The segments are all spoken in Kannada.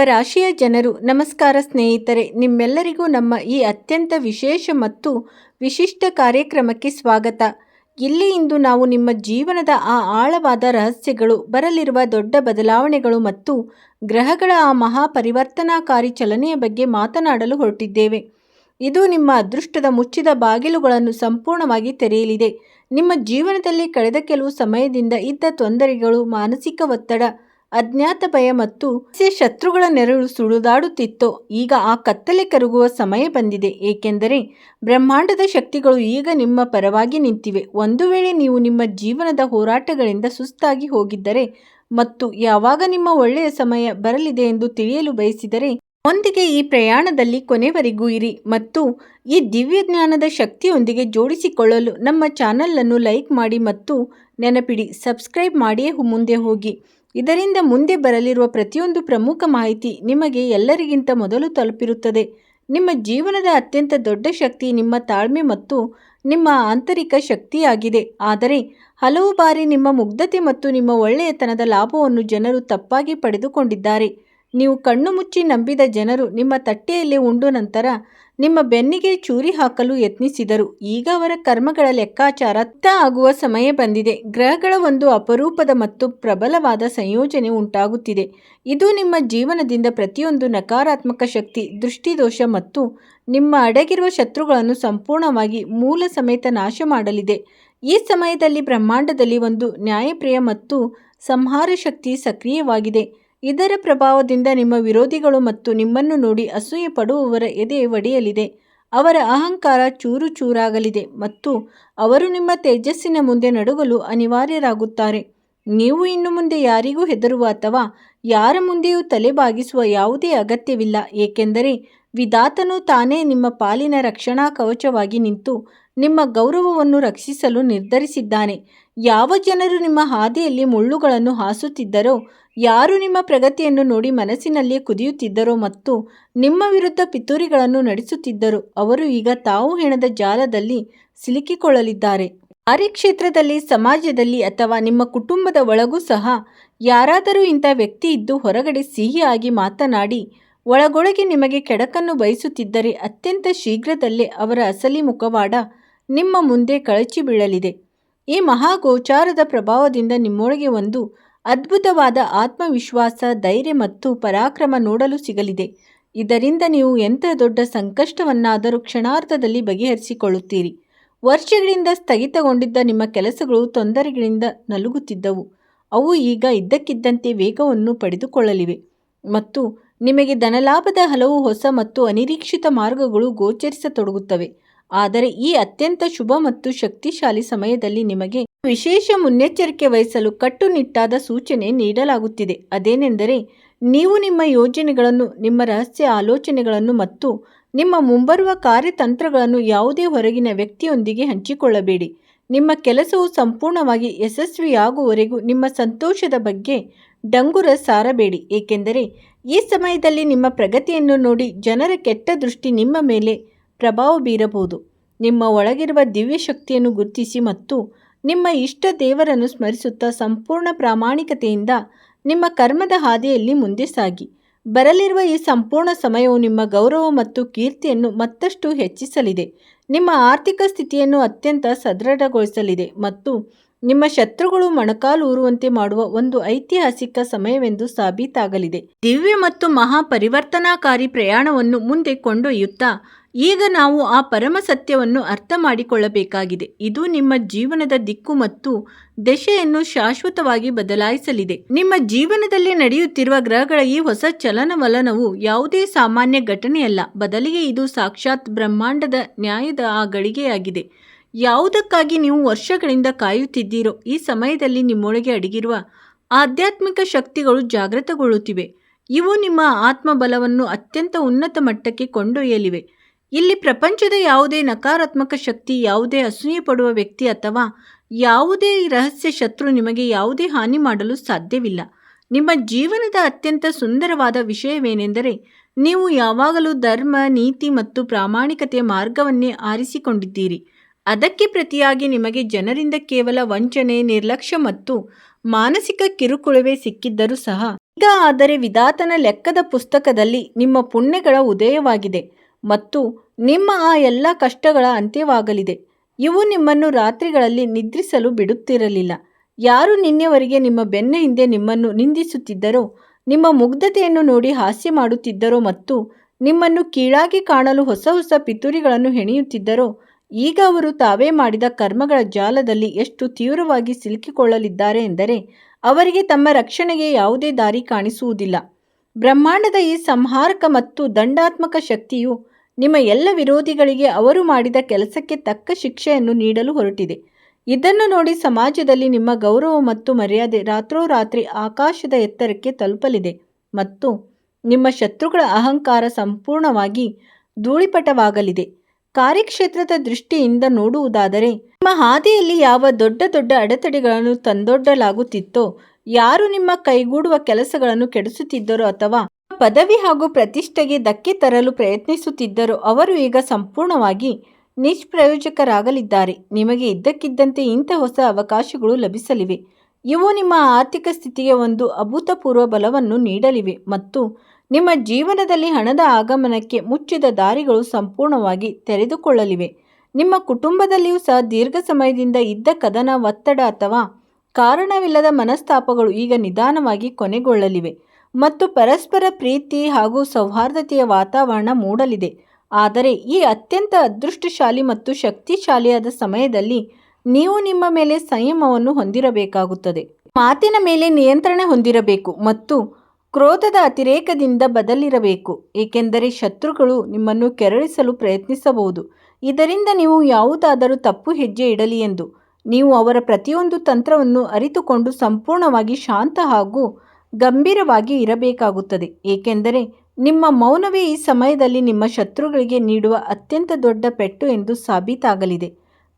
ರಾಶಿಯ ಜನರು ನಮಸ್ಕಾರ ಸ್ನೇಹಿತರೆ, ನಿಮ್ಮೆಲ್ಲರಿಗೂ ನಮ್ಮ ಈ ಅತ್ಯಂತ ವಿಶೇಷ ಮತ್ತು ವಿಶಿಷ್ಟ ಕಾರ್ಯಕ್ರಮಕ್ಕೆ ಸ್ವಾಗತ. ಇಲ್ಲಿ ಇಂದು ನಾವು ನಿಮ್ಮ ಜೀವನದ ಆ ಆಳವಾದ ರಹಸ್ಯಗಳು, ಬರಲಿರುವ ದೊಡ್ಡ ಬದಲಾವಣೆಗಳು ಮತ್ತು ಗ್ರಹಗಳ ಆ ಮಹಾ ಪರಿವರ್ತನಾಕಾರಿ ಚಲನೆಯ ಬಗ್ಗೆ ಮಾತನಾಡಲು ಹೊರಟಿದ್ದೇವೆ. ಇದು ನಿಮ್ಮ ಅದೃಷ್ಟದ ಮುಚ್ಚಿದ ಬಾಗಿಲುಗಳನ್ನು ಸಂಪೂರ್ಣವಾಗಿ ತೆರೆಯಲಿದೆ. ನಿಮ್ಮ ಜೀವನದಲ್ಲಿ ಕಳೆದ ಕೆಲವು ಸಮಯದಿಂದ ಇದ್ದ ತೊಂದರೆಗಳು, ಮಾನಸಿಕ ಒತ್ತಡ, ಅಜ್ಞಾತ ಭಯ ಮತ್ತು ಶತ್ರುಗಳ ನೆರಳು ಸುಳಿದಾಡುತ್ತಿತ್ತೋ, ಈಗ ಆ ಕತ್ತಲೆ ಕರಗುವ ಸಮಯ ಬಂದಿದೆ. ಏಕೆಂದರೆ ಬ್ರಹ್ಮಾಂಡದ ಶಕ್ತಿಗಳು ಈಗ ನಿಮ್ಮ ಪರವಾಗಿ ನಿಂತಿವೆ. ಒಂದು ವೇಳೆ ನೀವು ನಿಮ್ಮ ಜೀವನದ ಹೋರಾಟಗಳಿಂದ ಸುಸ್ತಾಗಿ ಹೋಗಿದ್ದರೆ ಮತ್ತು ಯಾವಾಗ ನಿಮ್ಮ ಒಳ್ಳೆಯ ಸಮಯ ಬರಲಿದೆ ಎಂದು ತಿಳಿಯಲು ಬಯಸಿದರೆ, ಒಂದಿಗೆ ಈ ಪ್ರಯಾಣದಲ್ಲಿ ಕೊನೆವರೆಗೂ ಇರಿ ಮತ್ತು ಈ ದಿವ್ಯ ಜ್ಞಾನದ ಶಕ್ತಿಯೊಂದಿಗೆ ಜೋಡಿಸಿಕೊಳ್ಳಲು ನಮ್ಮ ಚಾನಲನ್ನು ಲೈಕ್ ಮಾಡಿ ಮತ್ತು ನೆನಪಿಡಿ, ಸಬ್ಸ್ಕ್ರೈಬ್ ಮಾಡಿಯೇ ಮುಂದೆ ಹೋಗಿ. ಇದರಿಂದ ಮುಂದೆ ಬರಲಿರುವ ಪ್ರತಿಯೊಂದು ಪ್ರಮುಖ ಮಾಹಿತಿ ನಿಮಗೆ ಎಲ್ಲರಿಗಿಂತ ಮೊದಲು ತಲುಪಿರುತ್ತದೆ. ನಿಮ್ಮ ಜೀವನದ ಅತ್ಯಂತ ದೊಡ್ಡ ಶಕ್ತಿ ನಿಮ್ಮ ತಾಳ್ಮೆ ಮತ್ತು ನಿಮ್ಮ ಆಂತರಿಕ ಶಕ್ತಿಯಾಗಿದೆ. ಆದರೆ ಹಲವು ಬಾರಿ ನಿಮ್ಮ ಮುಗ್ಧತೆ ಮತ್ತು ನಿಮ್ಮ ಒಳ್ಳೆಯತನದ ಲಾಭವನ್ನು ಜನರು ತಪ್ಪಾಗಿ ಪಡೆದುಕೊಂಡಿದ್ದಾರೆ. ನೀವು ಕಣ್ಣು ಮುಚ್ಚಿ ನಂಬಿದ ಜನರು ನಿಮ್ಮ ತಟ್ಟೆಯಲ್ಲಿ ಉಂಡು ನಂತರ ನಿಮ್ಮ ಬೆನ್ನಿಗೆ ಚೂರಿ ಹಾಕಲು ಯತ್ನಿಸಿದರು. ಈಗ ಅವರ ಕರ್ಮಗಳ ಲೆಕ್ಕಾಚಾರ ಆಗುವ ಸಮಯ ಬಂದಿದೆ. ಗ್ರಹಗಳ ಒಂದು ಅಪರೂಪದ ಮತ್ತು ಪ್ರಬಲವಾದ ಸಂಯೋಜನೆ ಉಂಟಾಗುತ್ತಿದೆ. ಇದು ನಿಮ್ಮ ಜೀವನದಿಂದ ಪ್ರತಿಯೊಂದು ನಕಾರಾತ್ಮಕ ಶಕ್ತಿ, ದೃಷ್ಟಿದೋಷ ಮತ್ತು ನಿಮ್ಮ ಅಡಗಿರುವ ಶತ್ರುಗಳನ್ನು ಸಂಪೂರ್ಣವಾಗಿ ಮೂಲ ಸಮೇತ ನಾಶ ಮಾಡಲಿದೆ. ಈ ಸಮಯದಲ್ಲಿ ಬ್ರಹ್ಮಾಂಡದಲ್ಲಿ ಒಂದು ನ್ಯಾಯಪ್ರಿಯ ಮತ್ತು ಸಂಹಾರ ಶಕ್ತಿ ಸಕ್ರಿಯವಾಗಿದೆ. ಇದರ ಪ್ರಭಾವದಿಂದ ನಿಮ್ಮ ವಿರೋಧಿಗಳು ಮತ್ತು ನಿಮ್ಮನ್ನು ನೋಡಿ ಅಸೂಯೆ ಪಡುವವರ ಎದೆ ಒಡೆಯಲಿದೆ. ಅವರ ಅಹಂಕಾರ ಚೂರು ಚೂರಾಗಲಿದೆ ಮತ್ತು ಅವರು ನಿಮ್ಮ ತೇಜಸ್ಸಿನ ಮುಂದೆ ನಡುಗಲು ಅನಿವಾರ್ಯರಾಗುತ್ತಾರೆ. ನೀವು ಇನ್ನು ಮುಂದೆ ಯಾರಿಗೂ ಹೆದರುವ ಅಥವಾ ಯಾರ ಮುಂದೆಯೂ ತಲೆಬಾಗಿಸುವ ಯಾವುದೇ ಅಗತ್ಯವಿಲ್ಲ. ಏಕೆಂದರೆ ವಿಧಾತನು ತಾನೇ ನಿಮ್ಮ ಪಾಲಿನ ರಕ್ಷಣಾ ಕವಚವಾಗಿ ನಿಂತು ನಿಮ್ಮ ಗೌರವವನ್ನು ರಕ್ಷಿಸಲು ನಿರ್ಧರಿಸಿದ್ದಾನೆ. ಯಾವ ಜನರು ನಿಮ್ಮ ಹಾದಿಯಲ್ಲಿ ಮುಳ್ಳುಗಳನ್ನು ಹಾಸುತ್ತಿದ್ದರೋ, ಯಾರು ನಿಮ್ಮ ಪ್ರಗತಿಯನ್ನು ನೋಡಿ ಮನಸ್ಸಿನಲ್ಲಿ ಕುದಿಯುತ್ತಿದ್ದರೋ ಮತ್ತು ನಿಮ್ಮ ವಿರುದ್ಧ ಪಿತೂರಿಗಳನ್ನು ನಡೆಸುತ್ತಿದ್ದರೋ, ಅವರು ಈಗ ತಾವು ಹೆಣದ ಜಾಲದಲ್ಲಿ ಸಿಲುಕಿಕೊಳ್ಳಲಿದ್ದಾರೆ. ಕಾರ್ಯಕ್ಷೇತ್ರದಲ್ಲಿ, ಸಮಾಜದಲ್ಲಿ ಅಥವಾ ನಿಮ್ಮ ಕುಟುಂಬದ ಒಳಗೂ ಸಹ ಯಾರಾದರೂ ಇಂಥ ವ್ಯಕ್ತಿ ಇದ್ದು ಹೊರಗಡೆ ಸಿಹಿಯಾಗಿ ಮಾತನಾಡಿ ಒಳಗೊಳಗೆ ನಿಮಗೆ ಕೆಡಕನ್ನು ಬಯಸುತ್ತಿದ್ದರೆ, ಅತ್ಯಂತ ಶೀಘ್ರದಲ್ಲೇ ಅವರ ಅಸಲಿ ಮುಖವಾಡ ನಿಮ್ಮ ಮುಂದೆ ಕಳಚಿ ಬೀಳಲಿದೆ. ಈ ಮಹಾಗೋಚಾರದ ಪ್ರಭಾವದಿಂದ ನಿಮ್ಮೊಳಗೆ ಒಂದು ಅದ್ಭುತವಾದ ಆತ್ಮವಿಶ್ವಾಸ, ಧೈರ್ಯ ಮತ್ತು ಪರಾಕ್ರಮ ನೋಡಲು ಸಿಗಲಿದೆ. ಇದರಿಂದ ನೀವು ಎಂಥ ದೊಡ್ಡ ಸಂಕಷ್ಟವನ್ನಾದರೂ ಕ್ಷಣಾರ್ಧದಲ್ಲಿ ಬಗೆಹರಿಸಿಕೊಳ್ಳುತ್ತೀರಿ. ವರ್ಷಗಳಿಂದ ಸ್ಥಗಿತಗೊಂಡಿದ್ದ ನಿಮ್ಮ ಕೆಲಸಗಳು ತೊಂದರೆಗಳಿಂದ ನಲುಗುತ್ತಿದ್ದವು. ಅವು ಈಗ ಇದ್ದಕ್ಕಿದ್ದಂತೆ ವೇಗವನ್ನು ಪಡೆದುಕೊಳ್ಳಲಿವೆ ಮತ್ತು ನಿಮಗೆ ಧನಲಾಭದ ಹಲವು ಹೊಸ ಮತ್ತು ಅನಿರೀಕ್ಷಿತ ಮಾರ್ಗಗಳು ಗೋಚರಿಸತೊಡಗುತ್ತವೆ. ಆದರೆ ಈ ಅತ್ಯಂತ ಶುಭ ಮತ್ತು ಶಕ್ತಿಶಾಲಿ ಸಮಯದಲ್ಲಿ ನಿಮಗೆ ವಿಶೇಷ ಮುನ್ನೆಚ್ಚರಿಕೆ ವಹಿಸಲು ಕಟ್ಟುನಿಟ್ಟಾದ ಸೂಚನೆ ನೀಡಲಾಗುತ್ತಿದೆ. ಅದೇನೆಂದರೆ, ನೀವು ನಿಮ್ಮ ಯೋಜನೆಗಳನ್ನು, ನಿಮ್ಮ ರಹಸ್ಯ ಆಲೋಚನೆಗಳನ್ನು ಮತ್ತು ನಿಮ್ಮ ಮುಂಬರುವ ಕಾರ್ಯತಂತ್ರಗಳನ್ನು ಯಾವುದೇ ಹೊರಗಿನ ವ್ಯಕ್ತಿಯೊಂದಿಗೆ ಹಂಚಿಕೊಳ್ಳಬೇಡಿ. ನಿಮ್ಮ ಕೆಲಸವು ಸಂಪೂರ್ಣವಾಗಿ ಯಶಸ್ವಿಯಾಗುವವರೆಗೂ ನಿಮ್ಮ ಸಂತೋಷದ ಬಗ್ಗೆ ಡಂಗುರ ಸಾರಬೇಡಿ. ಏಕೆಂದರೆ ಈ ಸಮಯದಲ್ಲಿ ನಿಮ್ಮ ಪ್ರಗತಿಯನ್ನು ನೋಡಿ ಜನರ ಕೆಟ್ಟ ದೃಷ್ಟಿ ನಿಮ್ಮ ಮೇಲೆ ಪ್ರಭಾವ ಬೀರಬಹುದು. ನಿಮ್ಮ ಒಳಗಿರುವ ದಿವ್ಯ ಶಕ್ತಿಯನ್ನು ಗುರುತಿಸಿ ಮತ್ತು ನಿಮ್ಮ ಇಷ್ಟ ದೇವರನ್ನು ಸ್ಮರಿಸುತ್ತಾ ಸಂಪೂರ್ಣ ಪ್ರಾಮಾಣಿಕತೆಯಿಂದ ನಿಮ್ಮ ಕರ್ಮದ ಹಾದಿಯಲ್ಲಿ ಮುಂದೆ ಸಾಗಿ. ಬರಲಿರುವ ಈ ಸಂಪೂರ್ಣ ಸಮಯವು ನಿಮ್ಮ ಗೌರವ ಮತ್ತು ಕೀರ್ತಿಯನ್ನು ಮತ್ತಷ್ಟು ಹೆಚ್ಚಿಸಲಿದೆ. ನಿಮ್ಮ ಆರ್ಥಿಕ ಸ್ಥಿತಿಯನ್ನು ಅತ್ಯಂತ ಸದೃಢಗೊಳಿಸಲಿದೆ ಮತ್ತು ನಿಮ್ಮ ಶತ್ರುಗಳು ಮೊಣಕಾಲೂರುವಂತೆ ಮಾಡುವ ಒಂದು ಐತಿಹಾಸಿಕ ಸಮಯವೆಂದು ಸಾಬೀತಾಗಲಿದೆ. ದಿವ್ಯ ಮತ್ತು ಮಹಾ ಪರಿವರ್ತನಾಕಾರಿ ಪ್ರಯಾಣವನ್ನು ಮುಂದೆ ಕೊಂಡೊಯ್ಯುತ್ತಾ ಈಗ ನಾವು ಆ ಪರಮ ಸತ್ಯವನ್ನು ಅರ್ಥ ಮಾಡಿಕೊಳ್ಳಬೇಕಾಗಿದೆ. ಇದು ನಿಮ್ಮ ಜೀವನದ ದಿಕ್ಕು ಮತ್ತು ದೆಸೆಯನ್ನು ಶಾಶ್ವತವಾಗಿ ಬದಲಾಯಿಸಲಿದೆ. ನಿಮ್ಮ ಜೀವನದಲ್ಲಿ ನಡೆಯುತ್ತಿರುವ ಗ್ರಹಗಳ ಈ ಹೊಸ ಚಲನವಲನವು ಯಾವುದೇ ಸಾಮಾನ್ಯ ಘಟನೆಯಲ್ಲ. ಬದಲಿಗೆ ಇದು ಸಾಕ್ಷಾತ್ ಬ್ರಹ್ಮಾಂಡದ ನ್ಯಾಯದ ಆ ಗಳಿಗೆಯಾಗಿದೆ. ಯಾವುದಕ್ಕಾಗಿ ನೀವು ವರ್ಷಗಳಿಂದ ಕಾಯುತ್ತಿದ್ದೀರೋ, ಈ ಸಮಯದಲ್ಲಿ ನಿಮ್ಮೊಳಗೆ ಅಡಗಿರುವ ಆಧ್ಯಾತ್ಮಿಕ ಶಕ್ತಿಗಳು ಜಾಗೃತಗೊಳ್ಳುತ್ತಿವೆ. ಇವು ನಿಮ್ಮ ಆತ್ಮಬಲವನ್ನು ಅತ್ಯಂತ ಉನ್ನತ ಮಟ್ಟಕ್ಕೆ ಕೊಂಡೊಯ್ಯಲಿವೆ. ಇಲ್ಲಿ ಪ್ರಪಂಚದ ಯಾವುದೇ ನಕಾರಾತ್ಮಕ ಶಕ್ತಿ, ಯಾವುದೇ ಅಸೂಯೆ ಪಡುವ ವ್ಯಕ್ತಿ ಅಥವಾ ಯಾವುದೇ ರಹಸ್ಯ ಶತ್ರು ನಿಮಗೆ ಯಾವುದೇ ಹಾನಿ ಮಾಡಲು ಸಾಧ್ಯವಿಲ್ಲ. ನಿಮ್ಮ ಜೀವನದ ಅತ್ಯಂತ ಸುಂದರವಾದ ವಿಷಯವೇನೆಂದರೆ, ನೀವು ಯಾವಾಗಲೂ ಧರ್ಮ, ನೀತಿ ಮತ್ತು ಪ್ರಾಮಾಣಿಕತೆಯ ಮಾರ್ಗವನ್ನೇ ಆರಿಸಿಕೊಂಡಿದ್ದೀರಿ. ಅದಕ್ಕೆ ಪ್ರತಿಯಾಗಿ ನಿಮಗೆ ಜನರಿಂದ ಕೇವಲ ವಂಚನೆ, ನಿರ್ಲಕ್ಷ್ಯ ಮತ್ತು ಮಾನಸಿಕ ಕಿರುಕುಳವೇ ಸಿಕ್ಕಿದ್ದರೂ ಸಹ ಈಗ ಆದರೆ ವಿಧಾತನ ಲೆಕ್ಕದ ಪುಸ್ತಕದಲ್ಲಿ ನಿಮ್ಮ ಪುಣ್ಯಗಳ ಉದಯವಾಗಿದೆ ಮತ್ತು ನಿಮ್ಮ ಆ ಎಲ್ಲ ಕಷ್ಟಗಳ ಅಂತ್ಯವಾಗಲಿದೆ. ಇವು ನಿಮ್ಮನ್ನು ರಾತ್ರಿಗಳಲ್ಲಿ ನಿದ್ರಿಸಲು ಬಿಡುತ್ತಿರಲಿಲ್ಲ. ಯಾರು ನಿನ್ನೆವರೆಗೆ ನಿಮ್ಮ ಬೆನ್ನ ಹಿಂದೆ ನಿಮ್ಮನ್ನು ನಿಂದಿಸುತ್ತಿದ್ದರೋ, ನಿಮ್ಮ ಮುಗ್ಧತೆಯನ್ನು ನೋಡಿ ಹಾಸ್ಯ ಮಾಡುತ್ತಿದ್ದರೋ ಮತ್ತು ನಿಮ್ಮನ್ನು ಕೀಳಾಗಿ ಕಾಣಲು ಹೊಸ ಹೊಸ ಪಿತೂರಿಗಳನ್ನು ಹೆಣೆಯುತ್ತಿದ್ದರೋ, ಈಗ ಅವರು ತಾವೇ ಮಾಡಿದ ಕರ್ಮಗಳ ಜಾಲದಲ್ಲಿ ಎಷ್ಟು ತೀವ್ರವಾಗಿ ಸಿಲುಕಿಕೊಳ್ಳಲಿದ್ದಾರೆ ಎಂದರೆ ಅವರಿಗೆ ತಮ್ಮ ರಕ್ಷಣೆಗೆ ಯಾವುದೇ ದಾರಿ ಕಾಣಿಸುವುದಿಲ್ಲ. ಬ್ರಹ್ಮಾಂಡದ ಈ ಸಂಹಾರಕ ಮತ್ತು ದಂಡಾತ್ಮಕ ಶಕ್ತಿಯು ನಿಮ್ಮ ಎಲ್ಲ ವಿರೋಧಿಗಳಿಗೆ ಅವರು ಮಾಡಿದ ಕೆಲಸಕ್ಕೆ ತಕ್ಕ ಶಿಕ್ಷೆಯನ್ನು ನೀಡಲು ಹೊರಟಿದೆ. ಇದನ್ನು ನೋಡಿ ಸಮಾಜದಲ್ಲಿ ನಿಮ್ಮ ಗೌರವ ಮತ್ತು ಮರ್ಯಾದೆ ರಾತ್ರೋರಾತ್ರಿ ಆಕಾಶದ ಎತ್ತರಕ್ಕೆ ತಲುಪಲಿದೆ ಮತ್ತು ನಿಮ್ಮ ಶತ್ರುಗಳ ಅಹಂಕಾರ ಸಂಪೂರ್ಣವಾಗಿ ಧೂಳಿಪಟವಾಗಲಿದೆ. ಕಾರ್ಯಕ್ಷೇತ್ರದ ದೃಷ್ಟಿಯಿಂದ ನೋಡುವುದಾದರೆ ನಿಮ್ಮ ಹಾದಿಯಲ್ಲಿ ಯಾವ ದೊಡ್ಡ ದೊಡ್ಡ ಅಡೆತಡೆಗಳನ್ನು ತಂದೊಡ್ಡಲಾಗುತ್ತಿತ್ತೋ, ಯಾರು ನಿಮ್ಮ ಕೈಗೂಡುವ ಕೆಲಸಗಳನ್ನು ಕೆಡಿಸುತ್ತಿದ್ದರೋ ಅಥವಾ ಪದವಿ ಹಾಗೂ ಪ್ರತಿಷ್ಠೆಗೆ ಧಕ್ಕೆ ತರಲು ಪ್ರಯತ್ನಿಸುತ್ತಿದ್ದರೋ ಅವರು ಈಗ ಸಂಪೂರ್ಣವಾಗಿ ನಿಷ್ಪ್ರಯೋಜಕರಾಗಲಿದ್ದಾರೆ. ನಿಮಗೆ ಇದ್ದಕ್ಕಿದ್ದಂತೆ ಇಂಥ ಹೊಸ ಅವಕಾಶಗಳು ಲಭಿಸಲಿವೆ. ಇವು ನಿಮ್ಮ ಆರ್ಥಿಕ ಸ್ಥಿತಿಗೆ ಒಂದು ಅಭೂತಪೂರ್ವ ಬಲವನ್ನು ನೀಡಲಿವೆ ಮತ್ತು ನಿಮ್ಮ ಜೀವನದಲ್ಲಿ ಹಣದ ಆಗಮನಕ್ಕೆ ಮುಚ್ಚಿದ ದಾರಿಗಳು ಸಂಪೂರ್ಣವಾಗಿ ತೆರೆದುಕೊಳ್ಳಲಿವೆ. ನಿಮ್ಮ ಕುಟುಂಬದಲ್ಲಿಯೂ ಸಹ ದೀರ್ಘ ಸಮಯದಿಂದ ಇದ್ದ ಕದನ, ಒತ್ತಡ ಅಥವಾ ಕಾರಣವಿಲ್ಲದ ಮನಸ್ತಾಪಗಳು ಈಗ ನಿಧಾನವಾಗಿ ಕೊನೆಗೊಳ್ಳಲಿವೆ ಮತ್ತು ಪರಸ್ಪರ ಪ್ರೀತಿ ಹಾಗೂ ಸೌಹಾರ್ದತೆಯ ವಾತಾವರಣ ಮೂಡಲಿದೆ. ಆದರೆ ಈ ಅತ್ಯಂತ ಅದೃಷ್ಟಶಾಲಿ ಮತ್ತು ಶಕ್ತಿಶಾಲಿಯಾದ ಸಮಯದಲ್ಲಿ ನೀವು ನಿಮ್ಮ ಮೇಲೆ ಸಂಯಮವನ್ನು ಹೊಂದಿರಬೇಕಾಗುತ್ತದೆ. ಮಾತಿನ ಮೇಲೆ ನಿಯಂತ್ರಣ ಹೊಂದಿರಬೇಕು ಮತ್ತು ಕ್ರೋಧದ ಅತಿರೇಕದಿಂದ ಬದಲಿರಬೇಕು, ಏಕೆಂದರೆ ಶತ್ರುಗಳು ನಿಮ್ಮನ್ನು ಕೆರಳಿಸಲು ಪ್ರಯತ್ನಿಸಬಹುದು. ಇದರಿಂದ ನೀವು ಯಾವುದಾದರೂ ತಪ್ಪು ಹೆಜ್ಜೆ ಇಡಲಿ ಎಂದು ನೀವು ಅವರ ಪ್ರತಿಯೊಂದು ತಂತ್ರವನ್ನು ಅರಿತುಕೊಂಡು ಸಂಪೂರ್ಣವಾಗಿ ಶಾಂತ ಹಾಗೂ ಗಂಭೀರವಾಗಿ ಇರಬೇಕಾಗುತ್ತದೆ, ಏಕೆಂದರೆ ನಿಮ್ಮ ಮೌನವೇ ಈ ಸಮಯದಲ್ಲಿ ನಿಮ್ಮ ಶತ್ರುಗಳಿಗೆ ನೀಡುವ ಅತ್ಯಂತ ದೊಡ್ಡ ಪೆಟ್ಟು ಎಂದು ಸಾಬೀತಾಗಲಿದೆ.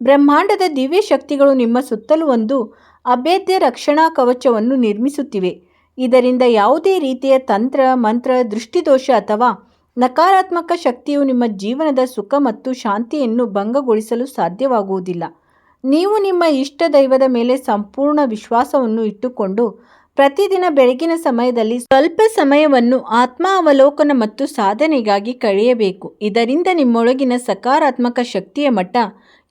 ಬ್ರಹ್ಮಾಂಡದ ದಿವ್ಯ ಶಕ್ತಿಗಳು ನಿಮ್ಮ ಸುತ್ತಲೂ ಒಂದು ಅಭೇದ್ಯ ರಕ್ಷಣಾ ಕವಚವನ್ನು ನಿರ್ಮಿಸುತ್ತಿವೆ. ಇದರಿಂದ ಯಾವುದೇ ರೀತಿಯ ತಂತ್ರ, ಮಂತ್ರ, ದೃಷ್ಟಿದೋಷ ಅಥವಾ ನಕಾರಾತ್ಮಕ ಶಕ್ತಿಯು ನಿಮ್ಮ ಜೀವನದ ಸುಖ ಮತ್ತು ಶಾಂತಿಯನ್ನು ಭಂಗಗೊಳಿಸಲು ಸಾಧ್ಯವಾಗುವುದಿಲ್ಲ. ನೀವು ನಿಮ್ಮ ಇಷ್ಟ ದೈವದ ಮೇಲೆ ಸಂಪೂರ್ಣ ವಿಶ್ವಾಸವನ್ನು ಇಟ್ಟುಕೊಂಡು ಪ್ರತಿದಿನ ಬೆಳಗಿನ ಸಮಯದಲ್ಲಿ ಸ್ವಲ್ಪ ಸಮಯವನ್ನು ಆತ್ಮಾವಲೋಕನ ಮತ್ತು ಸಾಧನೆಗಾಗಿ ಕಳೆಯಬೇಕು. ಇದರಿಂದ ನಿಮ್ಮೊಳಗಿನ ಸಕಾರಾತ್ಮಕ ಶಕ್ತಿಯ ಮಟ್ಟ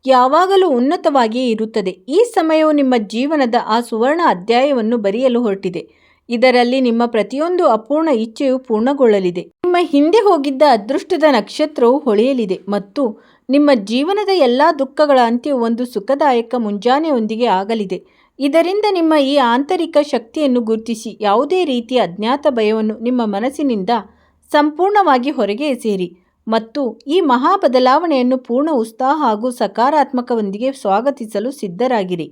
ಯಾವಾಗಲೂ ಉನ್ನತವಾಗಿಯೇ ಇರುತ್ತದೆ. ಈ ಸಮಯವು ನಿಮ್ಮ ಜೀವನದ ಆ ಸುವರ್ಣ ಅಧ್ಯಾಯವನ್ನು ಬರೆಯಲು ಹೊರಟಿದೆ. ಇದರಲ್ಲಿ ನಿಮ್ಮ ಪ್ರತಿಯೊಂದು ಅಪೂರ್ಣ ಇಚ್ಛೆಯು ಪೂರ್ಣಗೊಳ್ಳಲಿದೆ. ನಿಮ್ಮ ಹಿಂದೆ ಹೋಗಿದ್ದ ಅದೃಷ್ಟದ ನಕ್ಷತ್ರವು ಹೊಳೆಯಲಿದೆ ಮತ್ತು ನಿಮ್ಮ ಜೀವನದ ಎಲ್ಲ ದುಃಖಗಳ ಅಂತ್ಯವು ಒಂದು ಸುಖದಾಯಕ ಮುಂಜಾನೆಯೊಂದಿಗೆ ಆಗಲಿದೆ. ಇದರಿಂದ ನಿಮ್ಮ ಈ ಆಂತರಿಕ ಶಕ್ತಿಯನ್ನು ಗುರುತಿಸಿ ಯಾವುದೇ ರೀತಿಯ ಅಜ್ಞಾತ ಭಯವನ್ನು ನಿಮ್ಮ ಮನಸ್ಸಿನಿಂದ ಸಂಪೂರ್ಣವಾಗಿ ಹೊರಗೆ ಎಸೆಯಿರಿ ಮತ್ತು ಈ ಮಹಾ ಬದಲಾವಣೆಯನ್ನು ಪೂರ್ಣ ಉತ್ಸಾಹ ಹಾಗೂ ಸಕಾರಾತ್ಮಕದೊಂದಿಗೆ ಸ್ವಾಗತಿಸಲು ಸಿದ್ಧರಾಗಿರಿ.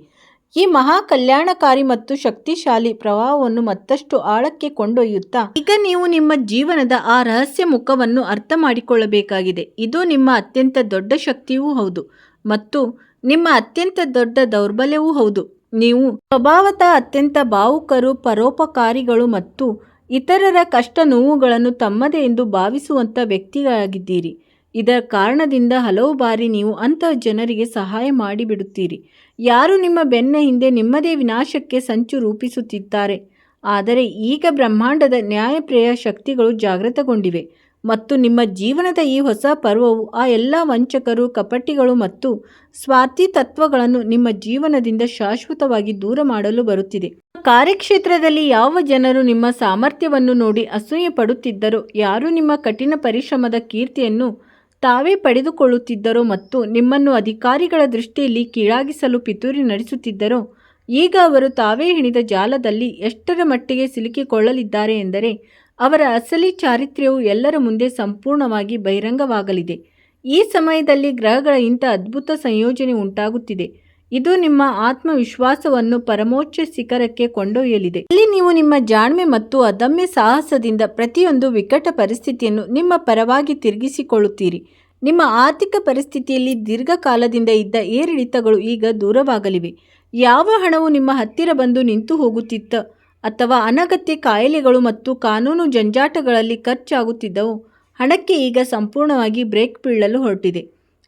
ಈ ಮಹಾ ಕಲ್ಯಾಣಕಾರಿ ಮತ್ತು ಶಕ್ತಿಶಾಲಿ ಪ್ರವಾಹವನ್ನು ಮತ್ತಷ್ಟು ಆಳಕ್ಕೆ ಕೊಂಡೊಯ್ಯುತ್ತಾ ಈಗ ನೀವು ನಿಮ್ಮ ಜೀವನದ ಆ ರಹಸ್ಯ ಮುಖವನ್ನು ಅರ್ಥ ಮಾಡಿಕೊಳ್ಳಬೇಕಾಗಿದೆ. ಇದು ನಿಮ್ಮ ಅತ್ಯಂತ ದೊಡ್ಡ ಶಕ್ತಿಯೂ ಹೌದು ಮತ್ತು ನಿಮ್ಮ ಅತ್ಯಂತ ದೊಡ್ಡ ದೌರ್ಬಲ್ಯವೂ ಹೌದು. ನೀವು ಸ್ವಭಾವತಃ ಅತ್ಯಂತ ಭಾವುಕರು, ಪರೋಪಕಾರಿಗಳು ಮತ್ತು ಇತರರ ಕಷ್ಟ ನೋವುಗಳನ್ನು ತಮ್ಮದೇ ಎಂದು ಭಾವಿಸುವಂಥ ವ್ಯಕ್ತಿಯಾಗಿದ್ದೀರಿ. ಇದರ ಕಾರಣದಿಂದ ಹಲವು ಬಾರಿ ನೀವು ಅಂತಹ ಜನರಿಗೆ ಸಹಾಯ ಮಾಡಿಬಿಡುತ್ತೀರಿ, ಯಾರು ನಿಮ್ಮ ಬೆನ್ನ ಹಿಂದೆ ನಿಮ್ಮದೇ ವಿನಾಶಕ್ಕೆ ಸಂಚು ರೂಪಿಸುತ್ತಿದ್ದಾರೆ. ಆದರೆ ಈಗ ಬ್ರಹ್ಮಾಂಡದ ನ್ಯಾಯಪ್ರಿಯ ಶಕ್ತಿಗಳು ಜಾಗೃತಗೊಂಡಿವೆ ಮತ್ತು ನಿಮ್ಮ ಜೀವನದ ಈ ಹೊಸ ಪರ್ವವು ಆ ಎಲ್ಲ ವಂಚಕರು, ಕಪಟಿಗಳು ಮತ್ತು ಸ್ವಾರ್ಥಿ ತತ್ವಗಳನ್ನು ನಿಮ್ಮ ಜೀವನದಿಂದ ಶಾಶ್ವತವಾಗಿ ದೂರ ಮಾಡಲು ಬರುತ್ತಿದೆ. ಕಾರ್ಯಕ್ಷೇತ್ರದಲ್ಲಿ ಯಾವ ಜನರು ನಿಮ್ಮ ಸಾಮರ್ಥ್ಯವನ್ನು ನೋಡಿ ಅಸೂಯೆ ಪಡುತ್ತಿದ್ದರೋ, ಯಾರು ನಿಮ್ಮ ಕಠಿಣ ಪರಿಶ್ರಮದ ಕೀರ್ತಿಯನ್ನು ತಾವೇ ಪಡೆದುಕೊಳ್ಳುತ್ತಿದ್ದರೋ ಮತ್ತು ನಿಮ್ಮನ್ನು ಅಧಿಕಾರಿಗಳ ದೃಷ್ಟಿಯಲ್ಲಿ ಕೀಳಾಗಿಸಲು ಪಿತೂರಿ ನಡೆಸುತ್ತಿದ್ದರೋ, ಈಗ ಅವರು ತಾವೇ ಹೆಣೆದ ಜಾಲದಲ್ಲಿ ಎಷ್ಟರ ಮಟ್ಟಿಗೆ ಸಿಲುಕಿಕೊಳ್ಳಲಿದ್ದಾರೆ ಎಂದರೆ ಅವರ ಅಸಲಿ ಚಾರಿತ್ರ್ಯವು ಎಲ್ಲರ ಮುಂದೆ ಸಂಪೂರ್ಣವಾಗಿ ಬಹಿರಂಗವಾಗಲಿದೆ. ಈ ಸಮಯದಲ್ಲಿ ಗ್ರಹಗಳ ಇಂಥ ಅದ್ಭುತ ಸಂಯೋಜನೆ ಉಂಟಾಗುತ್ತಿದೆ. ಇದು ನಿಮ್ಮ ಆತ್ಮವಿಶ್ವಾಸವನ್ನು ಪರಮೋಚ್ಚ ಶಿಖರಕ್ಕೆ ಕೊಂಡೊಯ್ಯಲಿದೆ. ಇಲ್ಲಿ ನೀವು ನಿಮ್ಮ ಜಾಣ್ಮೆ ಮತ್ತು ಅದಮ್ಯ ಸಾಹಸದಿಂದ ಪ್ರತಿಯೊಂದು ವಿಕಟ ಪರಿಸ್ಥಿತಿಯನ್ನು ನಿಮ್ಮ ಪರವಾಗಿ ತಿರುಗಿಸಿಕೊಳ್ಳುತ್ತೀರಿ. ನಿಮ್ಮ ಆರ್ಥಿಕ ಪರಿಸ್ಥಿತಿಯಲ್ಲಿ ದೀರ್ಘಕಾಲದಿಂದ ಇದ್ದ ಏರಿಳಿತಗಳು ಈಗ ದೂರವಾಗಲಿವೆ. ಯಾವ ಹಣವು ನಿಮ್ಮ ಹತ್ತಿರ ಬಂದು ನಿಂತು ಹೋಗುತ್ತಿತ್ತ ಅಥವಾ ಅನಗತ್ಯ ಕಾಯಿಲೆಗಳು ಮತ್ತು ಕಾನೂನು ಜಂಜಾಟಗಳಲ್ಲಿ ಖರ್ಚಾಗುತ್ತಿದ್ದವು, ಹಣಕ್ಕೆ ಈಗ ಸಂಪೂರ್ಣವಾಗಿ ಬ್ರೇಕ್ ಬೀಳಲು ಹೊರಟಿದೆ.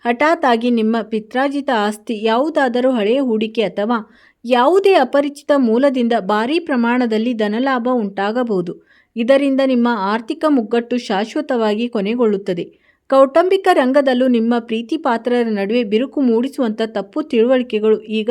ಹಠಾತ್ ಆಗಿ ನಿಮ್ಮ ಪಿತ್ರಾರ್ಜಿತ ಆಸ್ತಿ, ಯಾವುದಾದರೂ ಹಳೆಯ ಹೂಡಿಕೆ ಅಥವಾ ಯಾವುದೇ ಅಪರಿಚಿತ ಮೂಲದಿಂದ ಭಾರೀ ಪ್ರಮಾಣದಲ್ಲಿ ಧನಲಾಭ ಉಂಟಾಗಬಹುದು. ಇದರಿಂದ ನಿಮ್ಮ ಆರ್ಥಿಕ ಮುಗ್ಗಟ್ಟು ಶಾಶ್ವತವಾಗಿ ಕೊನೆಗೊಳ್ಳುತ್ತದೆ. ಕೌಟುಂಬಿಕ ರಂಗದಲ್ಲೂ ನಿಮ್ಮ ಪ್ರೀತಿ ಪಾತ್ರರ ನಡುವೆ ಬಿರುಕು ಮೂಡಿಸುವಂಥ ತಪ್ಪು ತಿಳುವಳಿಕೆಗಳು ಈಗ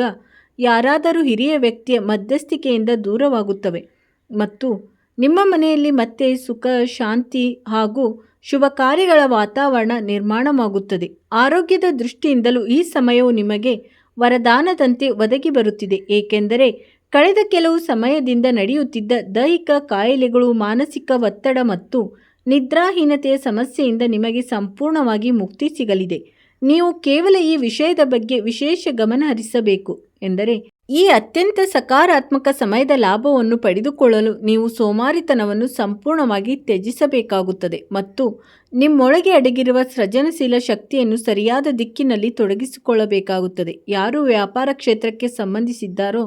ಯಾರಾದರೂ ಹಿರಿಯ ವ್ಯಕ್ತಿಯ ಮಧ್ಯಸ್ಥಿಕೆಯಿಂದ ದೂರವಾಗುತ್ತವೆ ಮತ್ತು ನಿಮ್ಮ ಮನೆಯಲ್ಲಿ ಮತ್ತೆ ಸುಖ, ಶಾಂತಿ ಹಾಗೂ ಶುಭ ಕಾರ್ಯಗಳ ವಾತಾವರಣ ನಿರ್ಮಾಣವಾಗುತ್ತದೆ. ಆರೋಗ್ಯದ ದೃಷ್ಟಿಯಿಂದಲೂ ಈ ಸಮಯವು ನಿಮಗೆ ವರದಾನದಂತೆ ಒದಗಿ ಬರುತ್ತಿದೆ, ಏಕೆಂದರೆ ಕಳೆದ ಕೆಲವು ಸಮಯದಿಂದ ನಡೆಯುತ್ತಿದ್ದ ದೈಹಿಕ ಕಾಯಿಲೆಗಳು, ಮಾನಸಿಕ ಒತ್ತಡ ಮತ್ತು ನಿದ್ರಾಹೀನತೆಯ ಸಮಸ್ಯೆಯಿಂದ ನಿಮಗೆ ಸಂಪೂರ್ಣವಾಗಿ ಮುಕ್ತಿ ಸಿಗಲಿದೆ. ನೀವು ಕೇವಲ ಈ ವಿಷಯದ ಬಗ್ಗೆ ವಿಶೇಷ ಗಮನ ಹರಿಸಬೇಕು ಎಂದರೆ ಈ ಅತ್ಯಂತ ಸಕಾರಾತ್ಮಕ ಸಮಯದ ಲಾಭವನ್ನು ಪಡೆದುಕೊಳ್ಳಲು ನೀವು ಸೋಮಾರಿತನವನ್ನು ಸಂಪೂರ್ಣವಾಗಿ ತ್ಯಜಿಸಬೇಕಾಗುತ್ತದೆ ಮತ್ತು ನಿಮ್ಮೊಳಗೆ ಅಡಗಿರುವ ಸೃಜನಶೀಲ ಶಕ್ತಿಯನ್ನು ಸರಿಯಾದ ದಿಕ್ಕಿನಲ್ಲಿ ತೊಡಗಿಸಿಕೊಳ್ಳಬೇಕಾಗುತ್ತದೆ. ಯಾರು ವ್ಯಾಪಾರ ಕ್ಷೇತ್ರಕ್ಕೆ ಸಂಬಂಧಿಸಿದ್ದಾರೋ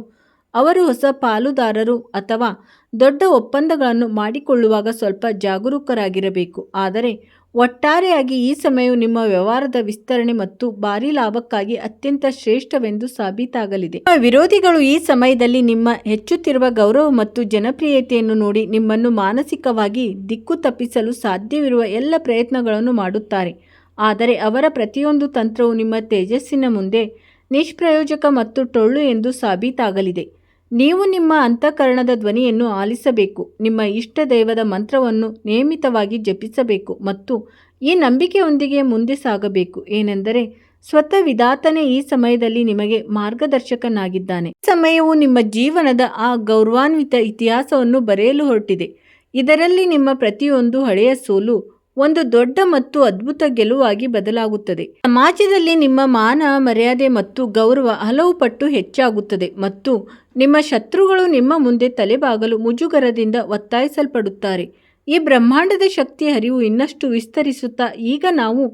ಅವರು ಹೊಸ ಪಾಲುದಾರರು ಅಥವಾ ದೊಡ್ಡ ಒಪ್ಪಂದಗಳನ್ನು ಮಾಡಿಕೊಳ್ಳುವಾಗ ಸ್ವಲ್ಪ ಜಾಗರೂಕರಾಗಿರಬೇಕು. ಆದರೆ ಒಟ್ಟಾರೆಯಾಗಿ ಈ ಸಮಯವು ನಿಮ್ಮ ವ್ಯವಹಾರದ ವಿಸ್ತರಣೆ ಮತ್ತು ಭಾರೀ ಲಾಭಕ್ಕಾಗಿ ಅತ್ಯಂತ ಶ್ರೇಷ್ಠವೆಂದು ಸಾಬೀತಾಗಲಿದೆ. ನಿಮ್ಮ ವಿರೋಧಿಗಳು ಈ ಸಮಯದಲ್ಲಿ ನಿಮ್ಮ ಹೆಚ್ಚುತ್ತಿರುವ ಗೌರವ ಮತ್ತು ಜನಪ್ರಿಯತೆಯನ್ನು ನೋಡಿ ನಿಮ್ಮನ್ನು ಮಾನಸಿಕವಾಗಿ ದಿಕ್ಕು ತಪ್ಪಿಸಲು ಸಾಧ್ಯವಿರುವ ಎಲ್ಲ ಪ್ರಯತ್ನಗಳನ್ನು ಮಾಡುತ್ತಾರೆ. ಆದರೆ ಅವರ ಪ್ರತಿಯೊಂದು ತಂತ್ರವು ನಿಮ್ಮ ತೇಜಸ್ಸಿನ ಮುಂದೆ ನಿಷ್ಪ್ರಯೋಜಕ ಮತ್ತು ಟೊಳ್ಳು ಎಂದು ಸಾಬೀತಾಗಲಿದೆ. ನೀವು ನಿಮ್ಮ ಅಂತಃಕರಣದ ಧ್ವನಿಯನ್ನು ಆಲಿಸಬೇಕು, ನಿಮ್ಮ ಇಷ್ಟ ದೈವದ ಮಂತ್ರವನ್ನು ನಿಯಮಿತವಾಗಿ ಜಪಿಸಬೇಕು ಮತ್ತು ಈ ನಂಬಿಕೆಯೊಂದಿಗೆ ಮುಂದೆ ಸಾಗಬೇಕು. ಏನೆಂದರೆ ಸ್ವತಃ ವಿಧಾತನೇ ಈ ಸಮಯದಲ್ಲಿ ನಿಮಗೆ ಮಾರ್ಗದರ್ಶಕನಾಗಿದ್ದಾನೆ. ಈ ಸಮಯವು ನಿಮ್ಮ ಜೀವನದ ಆ ಗೌರವಾನ್ವಿತ ಇತಿಹಾಸವನ್ನು ಬರೆಯಲು ಹೊರಟಿದೆ. ಇದರಲ್ಲಿ ನಿಮ್ಮ ಪ್ರತಿಯೊಂದು ಹಳೆಯ ಸೋಲು ಒಂದು ದೊಡ್ಡ ಮತ್ತು ಅದ್ಭುತ ಗೆಲುವಾಗಿ ಬದಲಾಗುತ್ತದೆ. ಸಮಾಜದಲ್ಲಿ ನಿಮ್ಮ ಮಾನ, ಮರ್ಯಾದೆ ಮತ್ತು ಗೌರವ ಹಲವು ಪಟ್ಟು ಹೆಚ್ಚಾಗುತ್ತದೆ ಮತ್ತು ನಿಮ್ಮ ಶತ್ರುಗಳು ನಿಮ್ಮ ಮುಂದೆ ತಲೆಬಾಗಲು ಮುಜುಗರದಿಂದ ಒತ್ತಾಯಿಸಲ್ಪಡುತ್ತಾರೆ. ಈ ಬ್ರಹ್ಮಾಂಡದ ಶಕ್ತಿಯ ಹರಿವು ಇನ್ನಷ್ಟು ವಿಸ್ತರಿಸುತ್ತಾ ಈಗ ನಾವು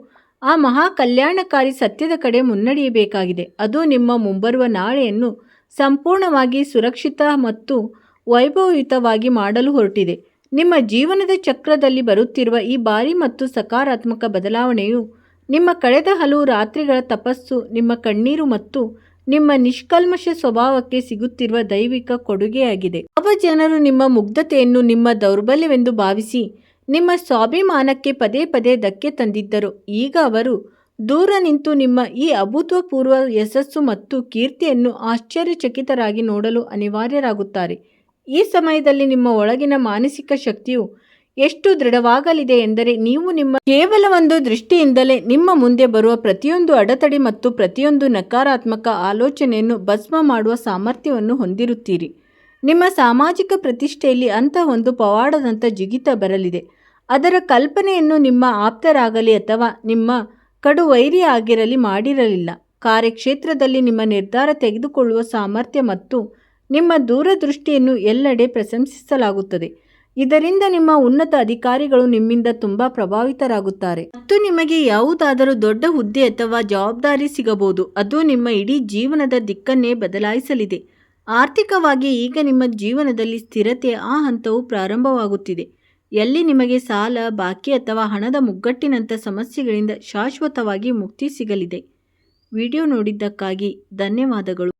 ಆ ಮಹಾ ಕಲ್ಯಾಣಕಾರಿ ಸತ್ಯದ ಕಡೆ ಮುನ್ನಡೆಯಬೇಕಾಗಿದೆ. ಅದು ನಿಮ್ಮ ಮುಂಬರುವ ನಾಳೆಯನ್ನು ಸಂಪೂರ್ಣವಾಗಿ ಸುರಕ್ಷಿತ ಮತ್ತು ವೈಭವಯುತವಾಗಿ ಮಾಡಲು ಹೊರಟಿದೆ. ನಿಮ್ಮ ಜೀವನದ ಚಕ್ರದಲ್ಲಿ ಬರುತ್ತಿರುವ ಈ ಭಾರಿ ಮತ್ತು ಸಕಾರಾತ್ಮಕ ಬದಲಾವಣೆಯು ನಿಮ್ಮ ಕಳೆದ ಹಲವು ರಾತ್ರಿಗಳ ತಪಸ್ಸು, ನಿಮ್ಮ ಕಣ್ಣೀರು ಮತ್ತು ನಿಮ್ಮ ನಿಷ್ಕಲ್ಮಶ ಸ್ವಭಾವಕ್ಕೆ ಸಿಗುತ್ತಿರುವ ದೈವಿಕ ಕೊಡುಗೆಯಾಗಿದೆ. ಜನರು ನಿಮ್ಮ ಮುಗ್ಧತೆಯನ್ನು ನಿಮ್ಮ ದೌರ್ಬಲ್ಯವೆಂದು ಭಾವಿಸಿ ನಿಮ್ಮ ಸ್ವಾಭಿಮಾನಕ್ಕೆ ಪದೇ ಪದೇ ಧಕ್ಕೆ ತಂದಿದ್ದರು. ಈಗ ಅವರು ದೂರ ನಿಂತು ನಿಮ್ಮ ಈ ಅಭೂತಪೂರ್ವ ಯಶಸ್ಸು ಮತ್ತು ಕೀರ್ತಿಯನ್ನು ಆಶ್ಚರ್ಯಚಕಿತರಾಗಿ ನೋಡಲು ಅನಿವಾರ್ಯರಾಗುತ್ತಾರೆ. ಈ ಸಮಯದಲ್ಲಿ ನಿಮ್ಮ ಒಳಗಿನ ಮಾನಸಿಕ ಶಕ್ತಿಯು ಎಷ್ಟು ದೃಢವಾಗಲಿದೆ ಎಂದರೆ ನೀವು ನಿಮ್ಮ ಕೇವಲ ಒಂದು ದೃಷ್ಟಿಯಿಂದಲೇ ನಿಮ್ಮ ಮುಂದೆ ಬರುವ ಪ್ರತಿಯೊಂದು ಅಡೆತಡೆ ಮತ್ತು ಪ್ರತಿಯೊಂದು ನಕಾರಾತ್ಮಕ ಆಲೋಚನೆಯನ್ನು ಭಸ್ಮ ಮಾಡುವ ಸಾಮರ್ಥ್ಯವನ್ನು ಹೊಂದಿರುತ್ತೀರಿ. ನಿಮ್ಮ ಸಾಮಾಜಿಕ ಪ್ರತಿಷ್ಠೆಯಲ್ಲಿ ಅಂತಹ ಒಂದು ಪವಾಡದಂಥ ಜಿಗಿತ ಬರಲಿದೆ. ಅದರ ಕಲ್ಪನೆಯನ್ನು ನಿಮ್ಮ ಆಪ್ತರಾಗಲಿ ಅಥವಾ ನಿಮ್ಮ ಕಡು ವೈರಿ ಆಗಿರಲಿ ಮಾಡಿರಲಿಲ್ಲ. ಕಾರ್ಯಕ್ಷೇತ್ರದಲ್ಲಿ ನಿಮ್ಮ ನಿರ್ಧಾರ ತೆಗೆದುಕೊಳ್ಳುವ ಸಾಮರ್ಥ್ಯ ಮತ್ತು ನಿಮ್ಮ ದೂರದೃಷ್ಟಿಯನ್ನು ಎಲ್ಲೆಡೆ ಪ್ರಶಂಸಿಸಲಾಗುತ್ತದೆ. ಇದರಿಂದ ನಿಮ್ಮ ಉನ್ನತ ಅಧಿಕಾರಿಗಳು ನಿಮ್ಮಿಂದ ತುಂಬ ಪ್ರಭಾವಿತರಾಗುತ್ತಾರೆ ಮತ್ತು ನಿಮಗೆ ಯಾವುದಾದರೂ ದೊಡ್ಡ ಹುದ್ದೆ ಅಥವಾ ಜವಾಬ್ದಾರಿ ಸಿಗಬಹುದು. ಅದು ನಿಮ್ಮ ಇಡೀ ಜೀವನದ ದಿಕ್ಕನ್ನೇ ಬದಲಾಯಿಸಲಿದೆ. ಆರ್ಥಿಕವಾಗಿ ಈಗ ನಿಮ್ಮ ಜೀವನದಲ್ಲಿ ಸ್ಥಿರತೆಯ ಆ ಹಂತವು ಪ್ರಾರಂಭವಾಗುತ್ತಿದೆ, ಎಲ್ಲಿ ನಿಮಗೆ ಸಾಲ, ಬಾಕಿ ಅಥವಾ ಹಣದ ಮುಗ್ಗಟ್ಟಿನಂಥ ಸಮಸ್ಯೆಗಳಿಂದ ಶಾಶ್ವತವಾಗಿ ಮುಕ್ತಿ ಸಿಗಲಿದೆ. ವಿಡಿಯೋ ನೋಡಿದ್ದಕ್ಕಾಗಿ ಧನ್ಯವಾದಗಳು.